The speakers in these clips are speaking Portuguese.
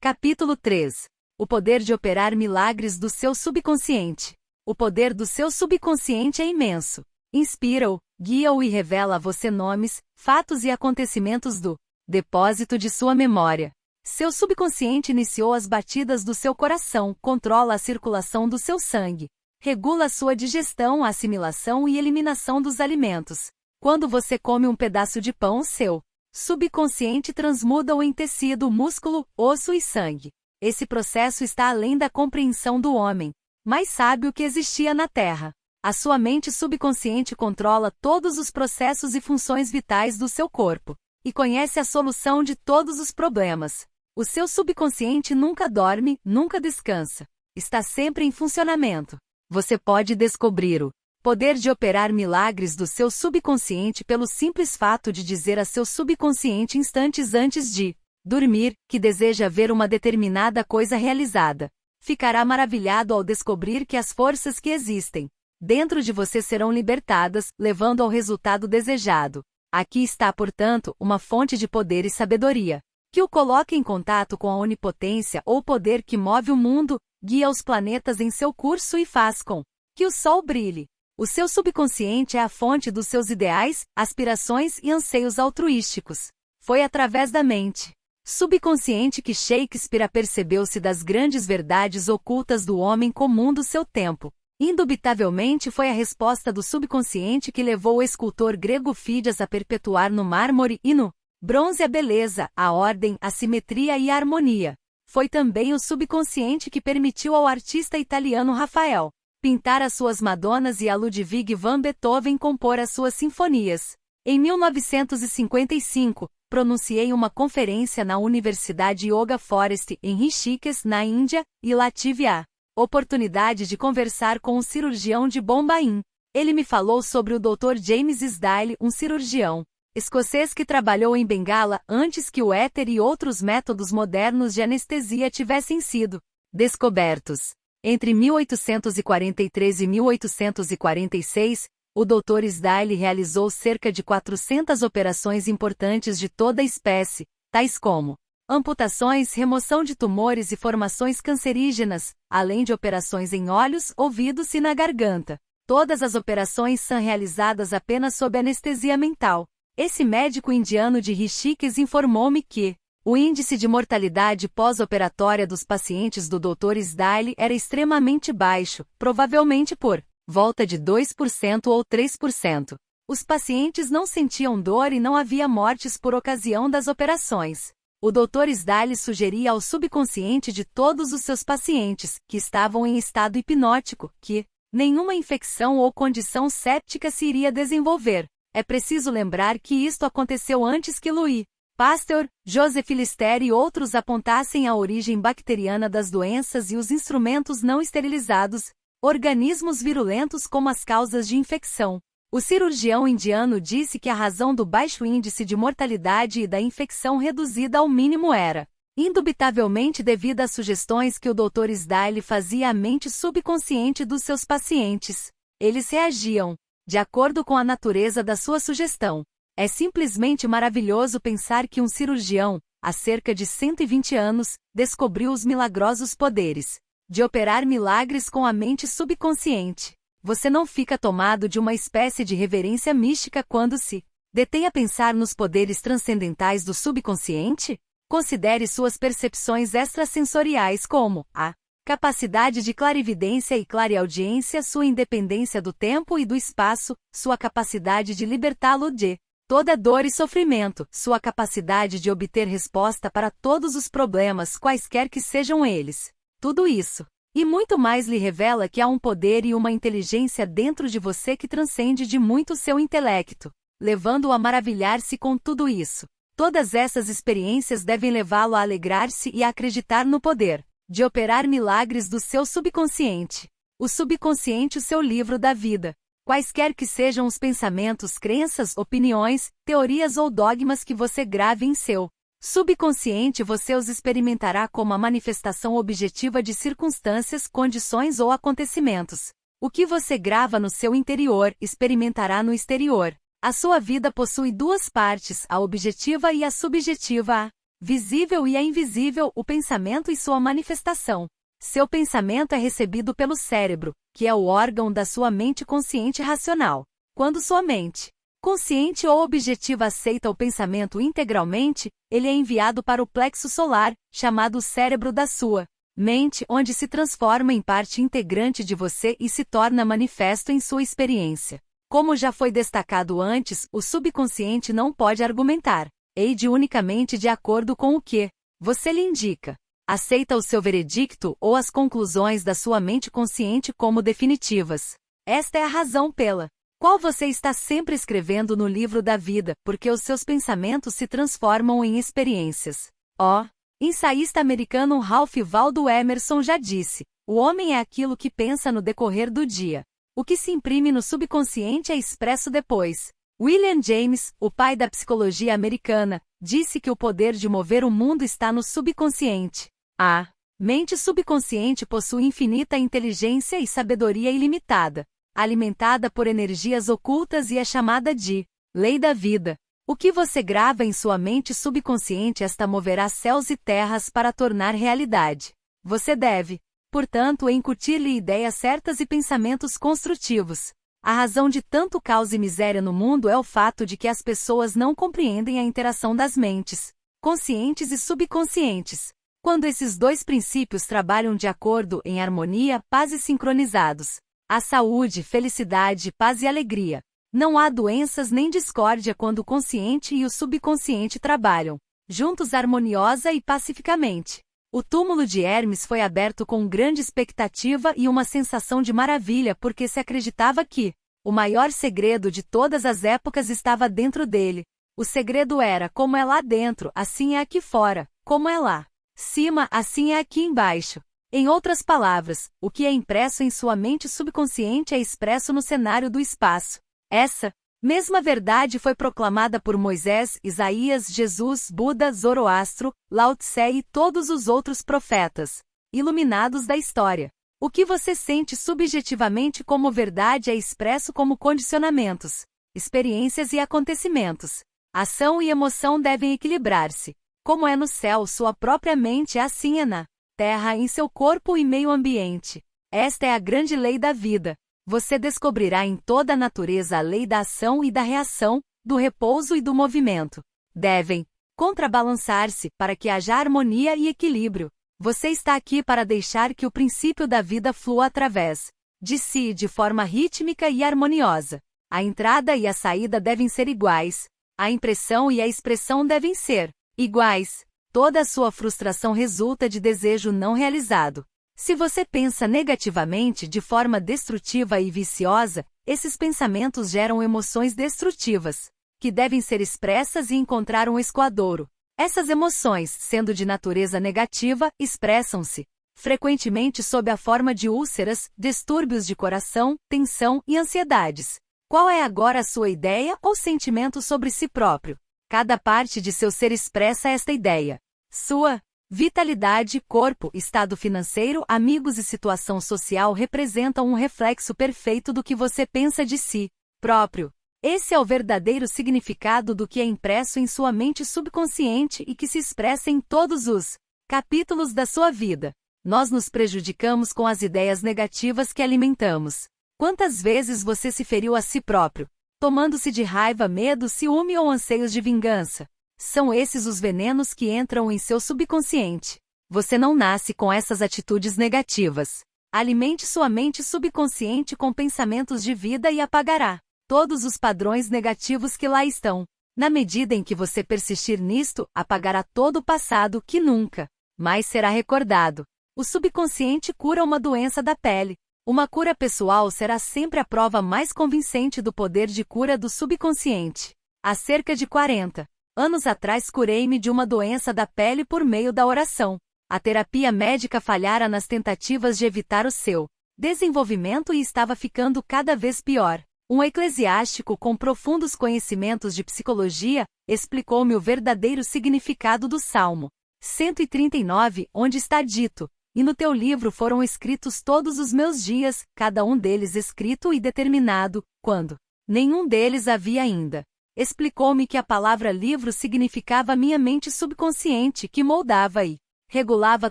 Capítulo 3. O poder de operar milagres do seu subconsciente. O poder do seu subconsciente é imenso. Inspira-o, guia-o e revela a você nomes, fatos e acontecimentos do depósito de sua memória. Seu subconsciente iniciou as batidas do seu coração, controla a circulação do seu sangue, regula a sua digestão, assimilação e eliminação dos alimentos. Quando você come um pedaço de pão, seu subconsciente transmuda-o em tecido, músculo, osso e sangue. Esse processo está além da compreensão do homem mais sábio que existia na Terra. A sua mente subconsciente controla todos os processos e funções vitais do seu corpo e conhece a solução de todos os problemas. O seu subconsciente nunca dorme, nunca descansa. Está sempre em funcionamento. Você pode descobrir o poder de operar milagres do seu subconsciente pelo simples fato de dizer a seu subconsciente instantes antes de dormir que deseja ver uma determinada coisa realizada. Ficará maravilhado ao descobrir que as forças que existem dentro de você serão libertadas, levando ao resultado desejado. Aqui está, portanto, uma fonte de poder e sabedoria, que o coloca em contato com a onipotência ou poder que move o mundo, guia os planetas em seu curso e faz com que o sol brilhe. O seu subconsciente é a fonte dos seus ideais, aspirações e anseios altruísticos. Foi através da mente subconsciente que Shakespeare apercebeu-se das grandes verdades ocultas do homem comum do seu tempo. Indubitavelmente foi a resposta do subconsciente que levou o escultor grego Fídias a perpetuar no mármore e no bronze a beleza, a ordem, a simetria e a harmonia. Foi também o subconsciente que permitiu ao artista italiano Rafael pintar as suas Madonas e a Ludwig van Beethoven compor as suas sinfonias. Em 1955, pronunciei uma conferência na Universidade Yoga Forest, em Rishikesh, na Índia, e lá tive a oportunidade de conversar com um cirurgião de Bombaim. Ele me falou sobre o Dr. James Isdale, um cirurgião escocês que trabalhou em Bengala antes que o éter e outros métodos modernos de anestesia tivessem sido descobertos. Entre 1843 e 1846, o Dr. Isdale realizou cerca de 400 operações importantes de toda espécie, tais como amputações, remoção de tumores e formações cancerígenas, além de operações em olhos, ouvidos e na garganta. Todas as operações são realizadas apenas sob anestesia mental. Esse médico indiano de Rishikesh informou-me que o índice de mortalidade pós-operatória dos pacientes do Dr. Isdale era extremamente baixo, provavelmente por volta de 2% ou 3%. Os pacientes não sentiam dor e não havia mortes por ocasião das operações. O Dr. Isdale sugeria ao subconsciente de todos os seus pacientes, que estavam em estado hipnótico, que nenhuma infecção ou condição séptica se iria desenvolver. É preciso lembrar que isto aconteceu antes que Louis Pasteur, Joseph Lister e outros apontassem a origem bacteriana das doenças e os instrumentos não esterilizados, organismos virulentos como as causas de infecção. O cirurgião indiano disse que a razão do baixo índice de mortalidade e da infecção reduzida ao mínimo era indubitavelmente devido às sugestões que o Dr. Isdale fazia à mente subconsciente dos seus pacientes. Eles reagiam de acordo com a natureza da sua sugestão. É simplesmente maravilhoso pensar que um cirurgião, há cerca de 120 anos, descobriu os milagrosos poderes de operar milagres com a mente subconsciente. Você não fica tomado de uma espécie de reverência mística quando se detém a pensar nos poderes transcendentais do subconsciente? Considere suas percepções extrasensoriais como a capacidade de clarividência e clareaudiência, sua independência do tempo e do espaço, sua capacidade de libertá-lo de toda dor e sofrimento, sua capacidade de obter resposta para todos os problemas, quaisquer que sejam eles. Tudo isso e muito mais lhe revela que há um poder e uma inteligência dentro de você que transcende de muito seu intelecto, levando-o a maravilhar-se com tudo isso. Todas essas experiências devem levá-lo a alegrar-se e a acreditar no poder de operar milagres do seu subconsciente. O subconsciente, o seu livro da vida. Quaisquer que sejam os pensamentos, crenças, opiniões, teorias ou dogmas que você grave em seu subconsciente, você os experimentará como a manifestação objetiva de circunstâncias, condições ou acontecimentos. O que você grava no seu interior, experimentará no exterior. A sua vida possui duas partes, a objetiva e a subjetiva. A visível e a invisível, o pensamento e sua manifestação. Seu pensamento é recebido pelo cérebro, que é o órgão da sua mente consciente e racional. Quando sua mente consciente ou objetiva aceita o pensamento integralmente, ele é enviado para o plexo solar, chamado cérebro da sua mente, onde se transforma em parte integrante de você e se torna manifesto em sua experiência. Como já foi destacado antes, o subconsciente não pode argumentar, age unicamente de acordo com o que você lhe indica. Aceita o seu veredicto ou as conclusões da sua mente consciente como definitivas. Esta é a razão pela qual você está sempre escrevendo no livro da vida, porque os seus pensamentos se transformam em experiências. O ensaísta americano Ralph Waldo Emerson já disse: o homem é aquilo que pensa no decorrer do dia. O que se imprime no subconsciente é expresso depois. William James, o pai da psicologia americana, disse que o poder de mover o mundo está no subconsciente. A mente subconsciente possui infinita inteligência e sabedoria ilimitada, alimentada por energias ocultas e é chamada de lei da vida. O que você grava em sua mente subconsciente, esta moverá céus e terras para tornar realidade. Você deve, portanto, incutir-lhe ideias certas e pensamentos construtivos. A razão de tanto caos e miséria no mundo é o fato de que as pessoas não compreendem a interação das mentes conscientes e subconscientes. Quando esses dois princípios trabalham de acordo, em harmonia, paz e sincronizados, há saúde, felicidade, paz e alegria. Não há doenças nem discórdia quando o consciente e o subconsciente trabalham juntos harmoniosa e pacificamente. O túmulo de Hermes foi aberto com grande expectativa e uma sensação de maravilha porque se acreditava que o maior segredo de todas as épocas estava dentro dele. O segredo era: como é lá dentro, assim é aqui fora; como é lá cima, assim é aqui embaixo. Em outras palavras, o que é impresso em sua mente subconsciente é expresso no cenário do espaço. Essa mesma verdade foi proclamada por Moisés, Isaías, Jesus, Buda, Zoroastro, Lao Tse e todos os outros profetas iluminados da história. O que você sente subjetivamente como verdade é expresso como condicionamentos, experiências e acontecimentos. Ação e emoção devem equilibrar-se. Como é no céu, sua própria mente, assim é na terra, em seu corpo e meio ambiente. Esta é a grande lei da vida. Você descobrirá em toda a natureza a lei da ação e da reação, do repouso e do movimento. Devem contrabalançar-se para que haja harmonia e equilíbrio. Você está aqui para deixar que o princípio da vida flua através de si de forma rítmica e harmoniosa. A entrada e a saída devem ser iguais. A impressão e a expressão devem ser iguais. Toda a sua frustração resulta de desejo não realizado. Se você pensa negativamente de forma destrutiva e viciosa, esses pensamentos geram emoções destrutivas, que devem ser expressas e encontrar um escoadouro. Essas emoções, sendo de natureza negativa, expressam-se frequentemente sob a forma de úlceras, distúrbios de coração, tensão e ansiedades. Qual é agora a sua ideia ou sentimento sobre si próprio? Cada parte de seu ser expressa esta ideia. Sua vitalidade, corpo, estado financeiro, amigos e situação social representam um reflexo perfeito do que você pensa de si próprio. Esse é o verdadeiro significado do que é impresso em sua mente subconsciente e que se expressa em todos os capítulos da sua vida. Nós nos prejudicamos com as ideias negativas que alimentamos. Quantas vezes você se feriu a si próprio, tomando-se de raiva, medo, ciúme ou anseios de vingança? São esses os venenos que entram em seu subconsciente. Você não nasce com essas atitudes negativas. Alimente sua mente subconsciente com pensamentos de vida e apagará todos os padrões negativos que lá estão. Na medida em que você persistir nisto, apagará todo o passado que nunca mais será recordado. O subconsciente cura uma doença da pele. Uma cura pessoal será sempre a prova mais convincente do poder de cura do subconsciente. Há cerca de 40 anos atrás curei-me de uma doença da pele por meio da oração. A terapia médica falhara nas tentativas de evitar o seu desenvolvimento e estava ficando cada vez pior. Um eclesiástico com profundos conhecimentos de psicologia explicou-me o verdadeiro significado do Salmo 139, onde está dito: "E no teu livro foram escritos todos os meus dias, cada um deles escrito e determinado, quando nenhum deles havia ainda Explicou-me que a palavra livro significava minha mente subconsciente que moldava e regulava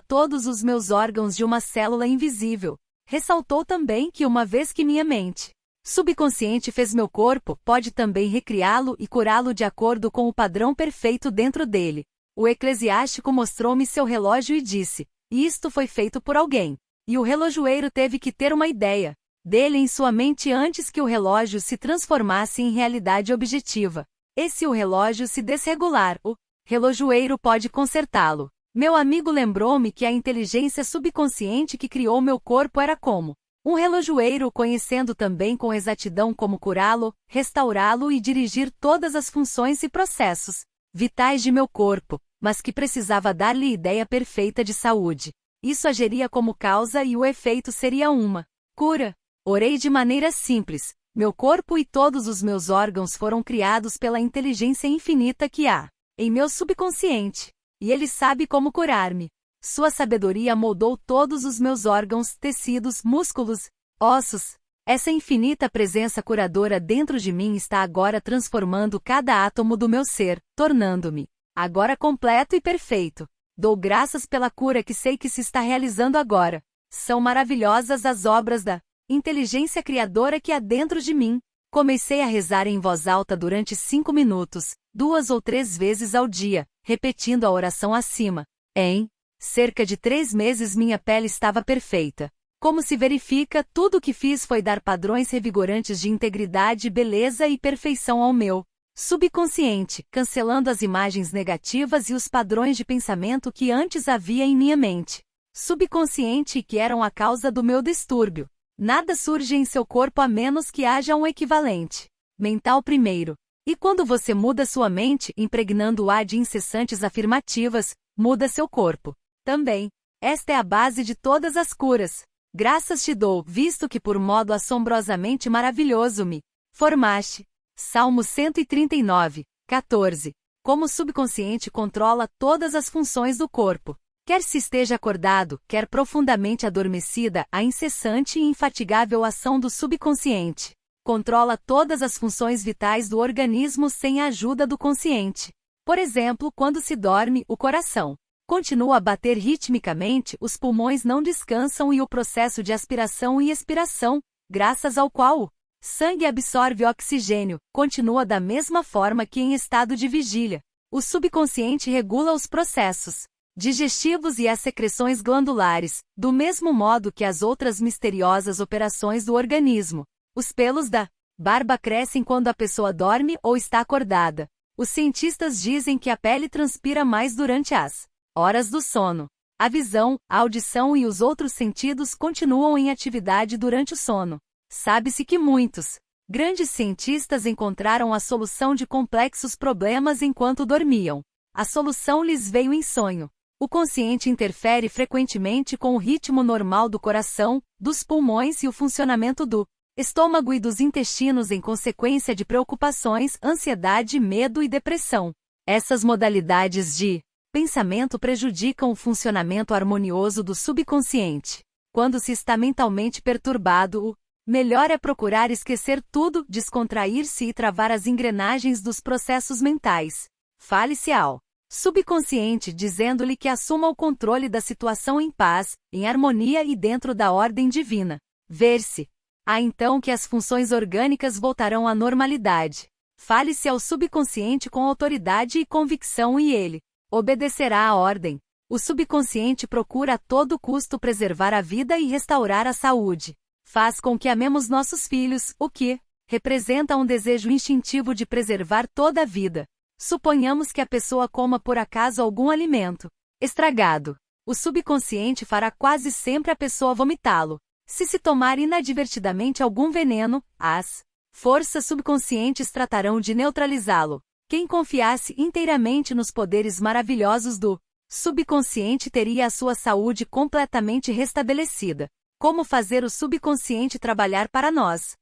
todos os meus órgãos de uma célula invisível. Ressaltou também que uma vez que minha mente subconsciente fez meu corpo, pode também recriá-lo e curá-lo de acordo com o padrão perfeito dentro dele. O eclesiástico mostrou-me seu relógio e disse: isto foi feito por alguém. E o relojoeiro teve que ter uma ideia dele em sua mente antes que o relógio se transformasse em realidade objetiva. E se o relógio se desregular, o relojoeiro pode consertá-lo. Meu amigo lembrou-me que a inteligência subconsciente que criou meu corpo era como um relojoeiro, conhecendo também com exatidão como curá-lo, restaurá-lo e dirigir todas as funções e processos vitais de meu corpo, mas que precisava dar-lhe ideia perfeita de saúde. Isso agiria como causa e o efeito seria uma cura. Orei de maneira simples. Meu corpo e todos os meus órgãos foram criados pela inteligência infinita que há em meu subconsciente. E ele sabe como curar-me. Sua sabedoria moldou todos os meus órgãos, tecidos, músculos, ossos. Essa infinita presença curadora dentro de mim está agora transformando cada átomo do meu ser, tornando-me agora completo e perfeito. Dou graças pela cura que sei que se está realizando agora. São maravilhosas as obras da inteligência criadora que há dentro de mim. Comecei a rezar em voz alta durante 5 minutos, 2 ou 3 vezes ao dia, repetindo a oração acima. Em cerca de 3 meses minha pele estava perfeita. Como se verifica, tudo o que fiz foi dar padrões revigorantes de integridade, beleza e perfeição ao meu subconsciente, cancelando as imagens negativas e os padrões de pensamento que antes havia em minha mente subconsciente e que eram a causa do meu distúrbio. Nada surge em seu corpo a menos que haja um equivalente mental primeiro. E quando você muda sua mente, impregnando-a de incessantes afirmativas, muda seu corpo também. Esta é a base de todas as curas. Graças te dou, visto que por modo assombrosamente maravilhoso me formaste. Salmo 139, 14. Como o subconsciente controla todas as funções do corpo. Quer se esteja acordado, quer profundamente adormecida, a incessante e infatigável ação do subconsciente controla todas as funções vitais do organismo sem a ajuda do consciente. Por exemplo, quando se dorme, o coração continua a bater ritmicamente, os pulmões não descansam e o processo de aspiração e expiração, graças ao qual o sangue absorve oxigênio, continua da mesma forma que em estado de vigília. O subconsciente regula os processos digestivos e as secreções glandulares, do mesmo modo que as outras misteriosas operações do organismo. Os pelos da barba crescem quando a pessoa dorme ou está acordada. Os cientistas dizem que a pele transpira mais durante as horas do sono. A visão, a audição e os outros sentidos continuam em atividade durante o sono. Sabe-se que muitos grandes cientistas encontraram a solução de complexos problemas enquanto dormiam. A solução lhes veio em sonho. O consciente interfere frequentemente com o ritmo normal do coração, dos pulmões e o funcionamento do estômago e dos intestinos em consequência de preocupações, ansiedade, medo e depressão. Essas modalidades de pensamento prejudicam o funcionamento harmonioso do subconsciente. Quando se está mentalmente perturbado, o melhor é procurar esquecer tudo, descontrair-se e travar as engrenagens dos processos mentais. Fale-se ao subconsciente dizendo-lhe que assuma o controle da situação em paz, em harmonia e dentro da ordem divina. Ver-se. Há então que as funções orgânicas voltarão à normalidade. Fale-se ao subconsciente com autoridade e convicção e ele obedecerá à ordem. O subconsciente procura a todo custo preservar a vida e restaurar a saúde. Faz com que amemos nossos filhos, o que representa um desejo instintivo de preservar toda a vida. Suponhamos que a pessoa coma por acaso algum alimento estragado. O subconsciente fará quase sempre a pessoa vomitá-lo. Se tomar inadvertidamente algum veneno, as forças subconscientes tratarão de neutralizá-lo. Quem confiasse inteiramente nos poderes maravilhosos do subconsciente teria a sua saúde completamente restabelecida. Como fazer o subconsciente trabalhar para nós?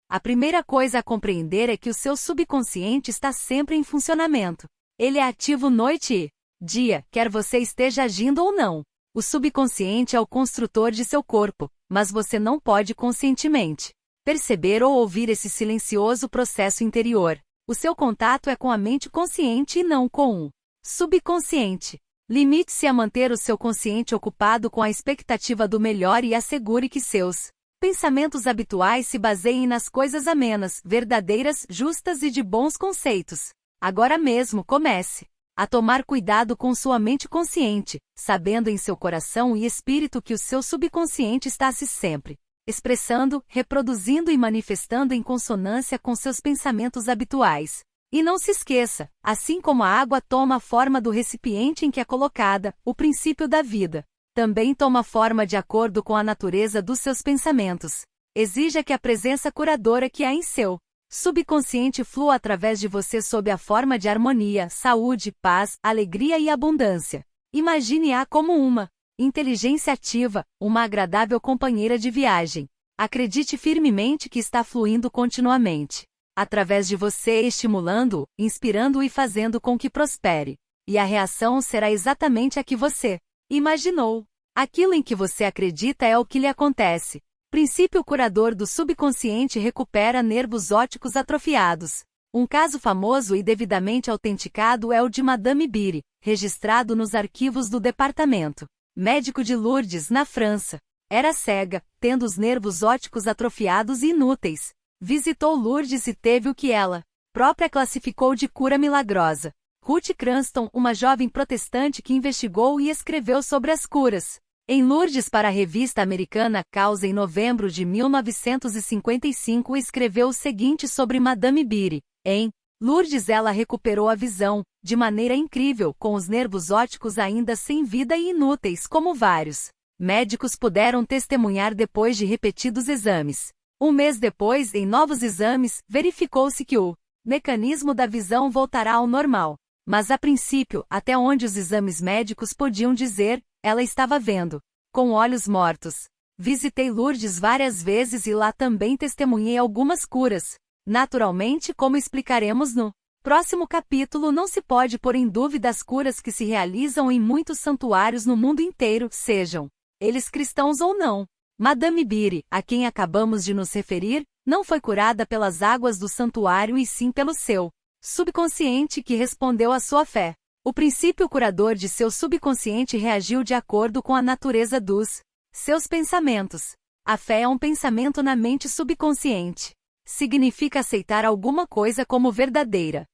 A primeira coisa a compreender é que o seu subconsciente está sempre em funcionamento. Ele é ativo noite e dia, quer você esteja agindo ou não. O subconsciente é o construtor de seu corpo, mas você não pode conscientemente perceber ou ouvir esse silencioso processo interior. O seu contato é com a mente consciente e não com o subconsciente. Limite-se a manter o seu consciente ocupado com a expectativa do melhor e assegure que seus pensamentos habituais se baseiem nas coisas amenas, verdadeiras, justas e de bons conceitos. Agora mesmo comece a tomar cuidado com sua mente consciente, sabendo em seu coração e espírito que o seu subconsciente está se sempre expressando, reproduzindo e manifestando em consonância com seus pensamentos habituais. E não se esqueça, assim como a água toma a forma do recipiente em que é colocada, o princípio da vida também toma forma de acordo com a natureza dos seus pensamentos. Exija que a presença curadora que há em seu subconsciente flua através de você sob a forma de harmonia, saúde, paz, alegria e abundância. Imagine-a como uma inteligência ativa, uma agradável companheira de viagem. Acredite firmemente que está fluindo continuamente através de você, estimulando-o, inspirando-o e fazendo com que prospere. E a reação será exatamente a que você imaginou. Aquilo em que você acredita é o que lhe acontece. Princípio curador do subconsciente recupera nervos ópticos atrofiados. Um caso famoso e devidamente autenticado é o de Madame Biri, registrado nos arquivos do Departamento Médico de Lourdes, na França. Era cega, tendo os nervos ópticos atrofiados e inúteis. Visitou Lourdes e teve o que ela própria classificou de cura milagrosa. Ruth Cranston, uma jovem protestante que investigou e escreveu sobre as curas em Lourdes para a revista americana Causa em novembro de 1955, escreveu o seguinte sobre Madame Biri. Em Lourdes ela recuperou a visão, de maneira incrível, com os nervos ópticos ainda sem vida e inúteis, como vários médicos puderam testemunhar depois de repetidos exames. Um mês depois, em novos exames, verificou-se que o mecanismo da visão voltará ao normal. Mas a princípio, até onde os exames médicos podiam dizer, ela estava vendo com olhos mortos. Visitei Lourdes várias vezes e lá também testemunhei algumas curas. Naturalmente, como explicaremos no próximo capítulo, não se pode pôr em dúvida as curas que se realizam em muitos santuários no mundo inteiro, sejam eles cristãos ou não. Madame Biri, a quem acabamos de nos referir, não foi curada pelas águas do santuário e sim pelo seu subconsciente que respondeu à sua fé. O princípio curador de seu subconsciente reagiu de acordo com a natureza dos seus pensamentos. A fé é um pensamento na mente subconsciente. Significa aceitar alguma coisa como verdadeira.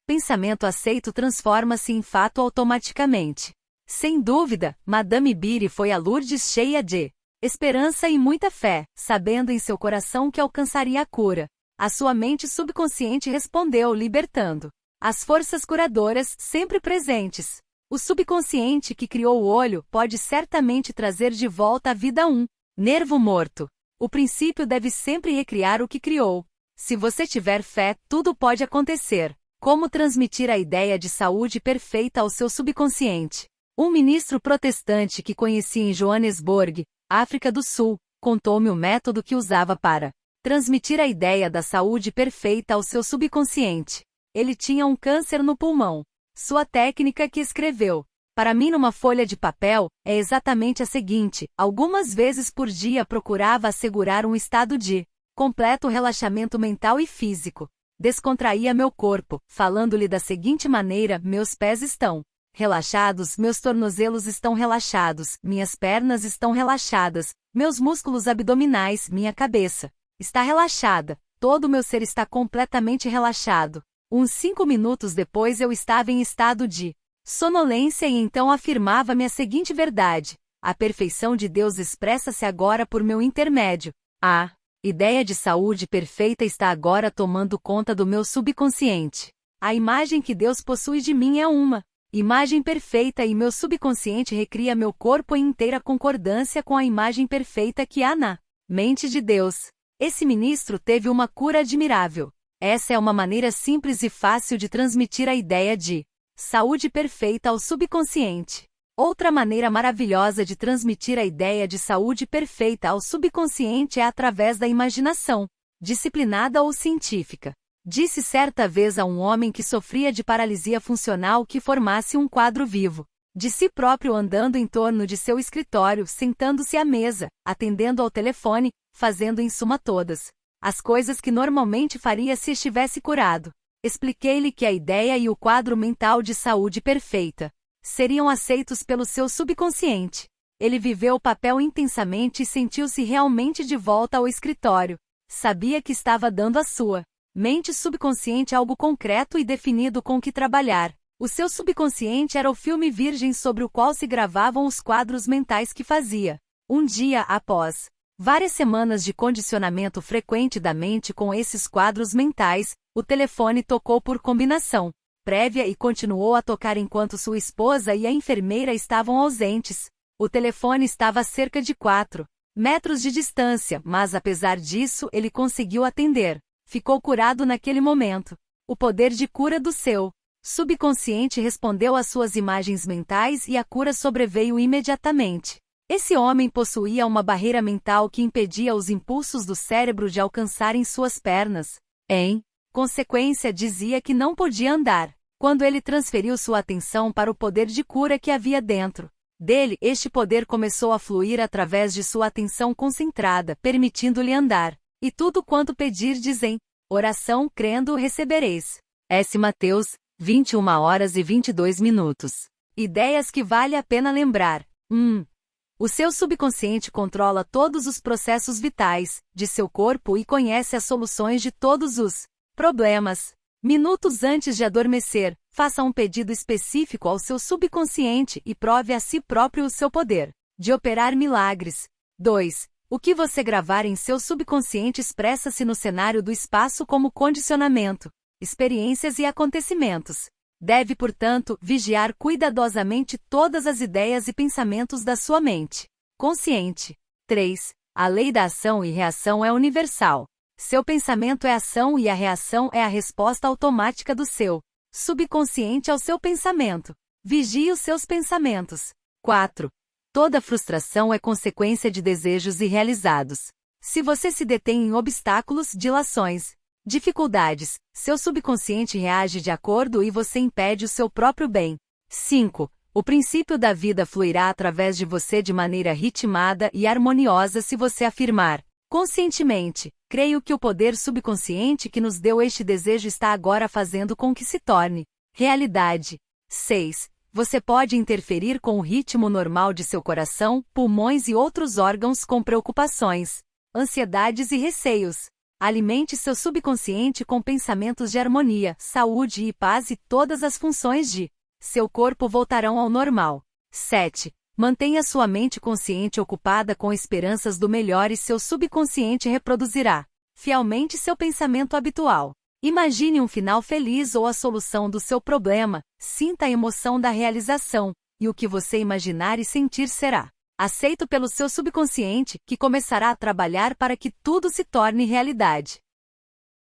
Pensamento aceito transforma-se em fato automaticamente. Sem dúvida, Madame Biri foi a Lourdes cheia de esperança e muita fé, sabendo em seu coração que alcançaria a cura. A sua mente subconsciente respondeu, libertando as forças curadoras sempre presentes. O subconsciente que criou o olho pode certamente trazer de volta à vida um nervo morto. O princípio deve sempre recriar o que criou. Se você tiver fé, tudo pode acontecer. Como transmitir a ideia de saúde perfeita ao seu subconsciente? Um ministro protestante que conheci em Joanesburgo, África do Sul, contou-me o método que usava para transmitir a ideia da saúde perfeita ao seu subconsciente. Ele tinha um câncer no pulmão. Sua técnica que escreveu para mim numa folha de papel é exatamente a seguinte: algumas vezes por dia procurava assegurar um estado de completo relaxamento mental e físico. Descontraía meu corpo, falando-lhe da seguinte maneira: meus pés estão relaxados, meus tornozelos estão relaxados, minhas pernas estão relaxadas, meus músculos abdominais, minha cabeça está relaxada, todo o meu ser está completamente relaxado. Uns 5 minutos depois eu estava em estado de sonolência e então afirmava-me a seguinte verdade: a perfeição de Deus expressa-se agora por meu intermédio. A ideia de saúde perfeita está agora tomando conta do meu subconsciente. A imagem que Deus possui de mim é uma imagem perfeita e meu subconsciente recria meu corpo em inteira concordância com a imagem perfeita que há na mente de Deus. Esse ministro teve uma cura admirável. Essa é uma maneira simples e fácil de transmitir a ideia de saúde perfeita ao subconsciente. Outra maneira maravilhosa de transmitir a ideia de saúde perfeita ao subconsciente é através da imaginação, disciplinada ou científica. Disse certa vez a um homem que sofria de paralisia funcional que formasse um quadro vivo de si próprio andando em torno de seu escritório, sentando-se à mesa, atendendo ao telefone, fazendo em suma todas as coisas que normalmente faria se estivesse curado. Expliquei-lhe que a ideia e o quadro mental de saúde perfeita seriam aceitos pelo seu subconsciente. Ele viveu o papel intensamente e sentiu-se realmente de volta ao escritório. Sabia que estava dando à sua mente subconsciente algo concreto e definido com que trabalhar. O seu subconsciente era o filme virgem sobre o qual se gravavam os quadros mentais que fazia. Um dia após várias semanas de condicionamento frequente da mente com esses quadros mentais, o telefone tocou por combinação prévia e continuou a tocar enquanto sua esposa e a enfermeira estavam ausentes. O telefone estava a cerca de 4 metros de distância, mas apesar disso ele conseguiu atender. Ficou curado naquele momento. O poder de cura do seu subconsciente respondeu às suas imagens mentais e a cura sobreveio imediatamente. Esse homem possuía uma barreira mental que impedia os impulsos do cérebro de alcançarem suas pernas. Em consequência, dizia que não podia andar. Quando ele transferiu sua atenção para o poder de cura que havia dentro dele, este poder começou a fluir através de sua atenção concentrada, permitindo-lhe andar. E tudo quanto pedirdes em oração, crendo, recebereis. S. Mateus, 21h22. Ideias que vale a pena lembrar. 1. O seu subconsciente controla todos os processos vitais de seu corpo e conhece as soluções de todos os problemas. Minutos antes de adormecer, faça um pedido específico ao seu subconsciente e prove a si próprio o seu poder de operar milagres. 2. O que você gravar em seu subconsciente expressa-se no cenário do espaço como condicionamento, experiências e acontecimentos. Deve, portanto, vigiar cuidadosamente todas as ideias e pensamentos da sua mente consciente. 3. A lei da ação e reação é universal. Seu pensamento é ação e a reação é a resposta automática do seu subconsciente ao seu pensamento. Vigie os seus pensamentos. 4. Toda frustração é consequência de desejos irrealizados. Se você se detém em obstáculos, dilações, dificuldades, seu subconsciente reage de acordo e você impede o seu próprio bem. 5. O princípio da vida fluirá através de você de maneira ritmada e harmoniosa se você afirmar conscientemente: creio que o poder subconsciente que nos deu este desejo está agora fazendo com que se torne realidade. 6. Você pode interferir com o ritmo normal de seu coração, pulmões e outros órgãos com preocupações, ansiedades e receios. Alimente seu subconsciente com pensamentos de harmonia, saúde e paz e todas as funções de seu corpo voltarão ao normal. 7. Mantenha sua mente consciente ocupada com esperanças do melhor e seu subconsciente reproduzirá fielmente seu pensamento habitual. Imagine um final feliz ou a solução do seu problema, sinta a emoção da realização, e o que você imaginar e sentir será aceito pelo seu subconsciente, que começará a trabalhar para que tudo se torne realidade.